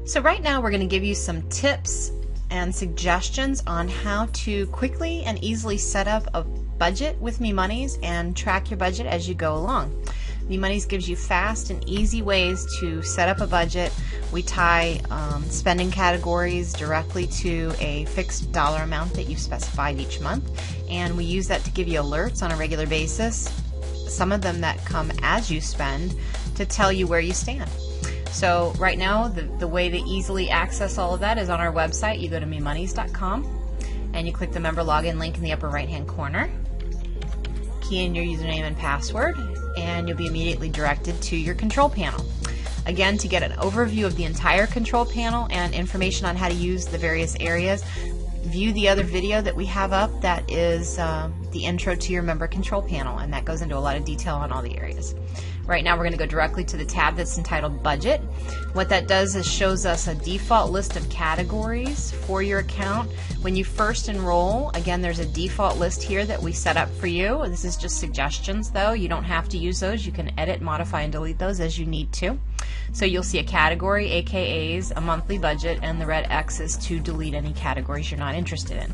So right now we're going to give you some tips and suggestions on how to quickly and easily set up a budget with MeMoneys and track your budget as you go along. MeMoneys gives you fast and easy ways to set up a budget. We tie spending categories directly to a fixed dollar amount that you've specified each month, and we use that to give you alerts on a regular basis, some of them that come as you spend, to tell you where you stand. So right now the way to easily access all of that is on our website. You go to MeMoneys.com and you click the member login link in the upper right hand corner, key in your username and password, and you'll be immediately directed to your control panel. Again, to get an overview of the entire control panel and information on how to use the various areas, view the other video that we have up that is the intro to your member control panel, and that goes into a lot of detail on all the areas. Right now we're going to go directly to the tab that's entitled Budget. What that does is shows us a default list of categories for your account. When you first enroll, again, there's a default list here that we set up for you. This is just suggestions though. You don't have to use those. You can edit, modify, and delete those as you need to. So you'll see a category, AKAs, a monthly budget, and the red X is to delete any categories you're not interested in.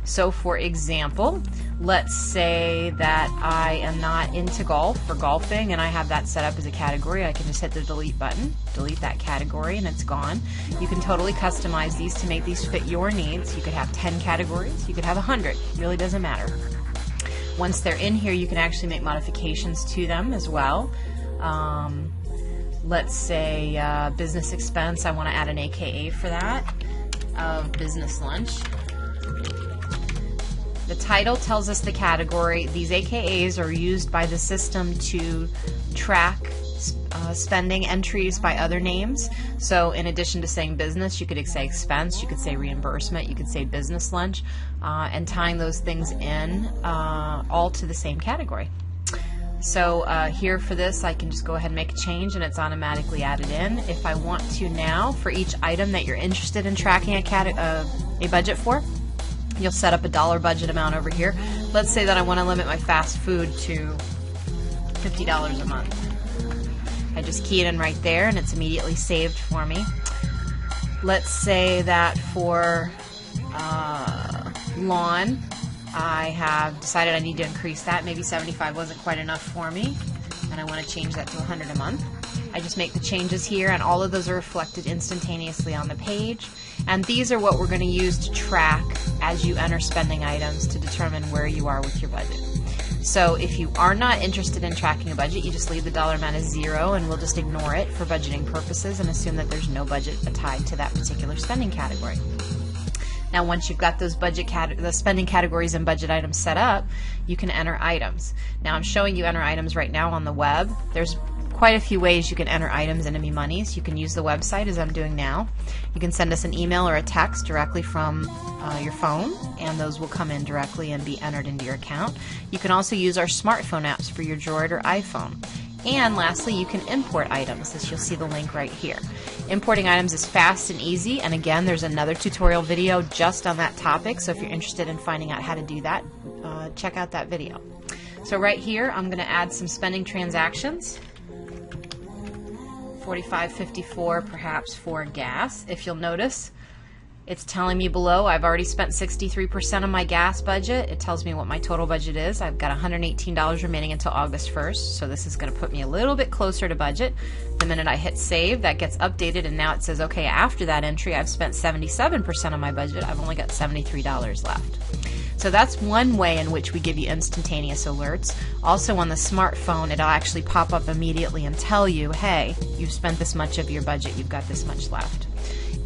So for example, let's say that I am not into golf or golfing and I have that set up as a category. I can just hit the delete button, delete that category, and it's gone. You can totally customize these to make these fit your needs. You could have 10 categories, you could have 100, it really doesn't matter. Once they're in here, you can actually make modifications to them as well. Let's say business expense, I want to add an AKA for that, of business lunch. The title tells us the category. These AKAs are used by the system to track spending entries by other names. So in addition to saying business, you could say expense, you could say reimbursement, you could say business lunch, and tying those things in all to the same category. So here for this, I can just go ahead and make a change and it's automatically added in. If I want to now, for each item that you're interested in tracking a budget for, you'll set up a dollar budget amount over here. Let's say that I want to limit my fast food to $50 a month. I just key it in right there and it's immediately saved for me. Let's say that for lawn, I have decided I need to increase that. Maybe 75 wasn't quite enough for me, and I want to change that to 100 a month. I just make the changes here, and all of those are reflected instantaneously on the page. And these are what we're going to use to track as you enter spending items to determine where you are with your budget. So if you are not interested in tracking a budget, you just leave the dollar amount as 0 and we'll just ignore it for budgeting purposes and assume that there's no budget tied to that particular spending category. Now once you've got those the spending categories and budget items set up, you can enter items. Now I'm showing you enter items right now on the web. There's quite a few ways you can enter items into MeMoneys. You can use the website as I'm doing now. You can send us an email or a text directly from your phone, and those will come in directly and be entered into your account. You can also use our smartphone apps for your Droid or iPhone. And lastly, you can import items, as you'll see the link right here. Importing items is fast and easy, and again, there's another tutorial video just on that topic, so if you're interested in finding out how to do that, check out that video. So right here, I'm going to add some spending transactions. $45.54 perhaps for gas. If you'll notice, it's telling me below I've already spent 63% of my gas budget. It tells me what my total budget is. I've got $118 remaining until August 1st, so this is going to put me a little bit closer to budget. The minute I hit save, that gets updated, and now it says, okay, after that entry, I've spent 77% of my budget. I've only got $73 left. So that's one way in which we give you instantaneous alerts. Also on the smartphone, it'll actually pop up immediately and tell you, hey, you've spent this much of your budget, you've got this much left.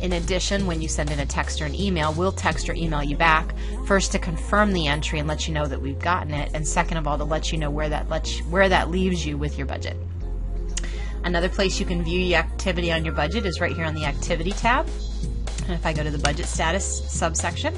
In addition, when you send in a text or an email, we'll text or email you back, first to confirm the entry and let you know that we've gotten it, and second of all to let you know where that leaves you with your budget. Another place you can view your activity on your budget is right here on the Activity tab. And if I go to the Budget Status subsection,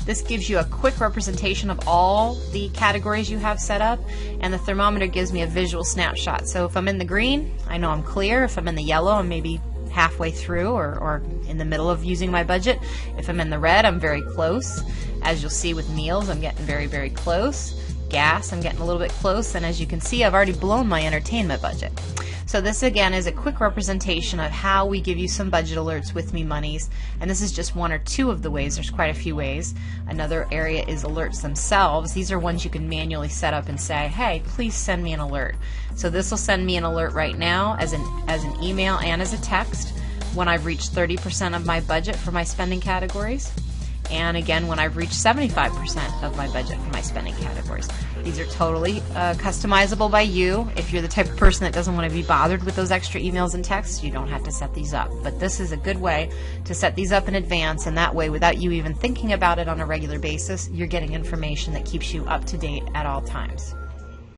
this gives you a quick representation of all the categories you have set up, and the thermometer gives me a visual snapshot. So if I'm in the green, I know I'm clear. If I'm in the yellow, I'm maybe halfway through or in the middle of using my budget. If I'm in the red, I'm very close. As you'll see with meals, I'm getting very, very close. Gas, I'm getting a little bit close, and as you can see, I've already blown my entertainment budget. So this again is a quick representation of how we give you some budget alerts with MeMoneys, and this is just one or two of the ways. There's quite a few ways. Another area is alerts themselves. These are ones you can manually set up and say, hey, please send me an alert. So this will send me an alert right now as an email and as a text when I've reached 30% of my budget for my spending categories, and again when I've reached 75% of my budget for my spending categories. These are totally customizable by you. If you're the type of person that doesn't want to be bothered with those extra emails and texts, you don't have to set these up. But this is a good way to set these up in advance, and that way, without you even thinking about it on a regular basis, you're getting information that keeps you up to date at all times.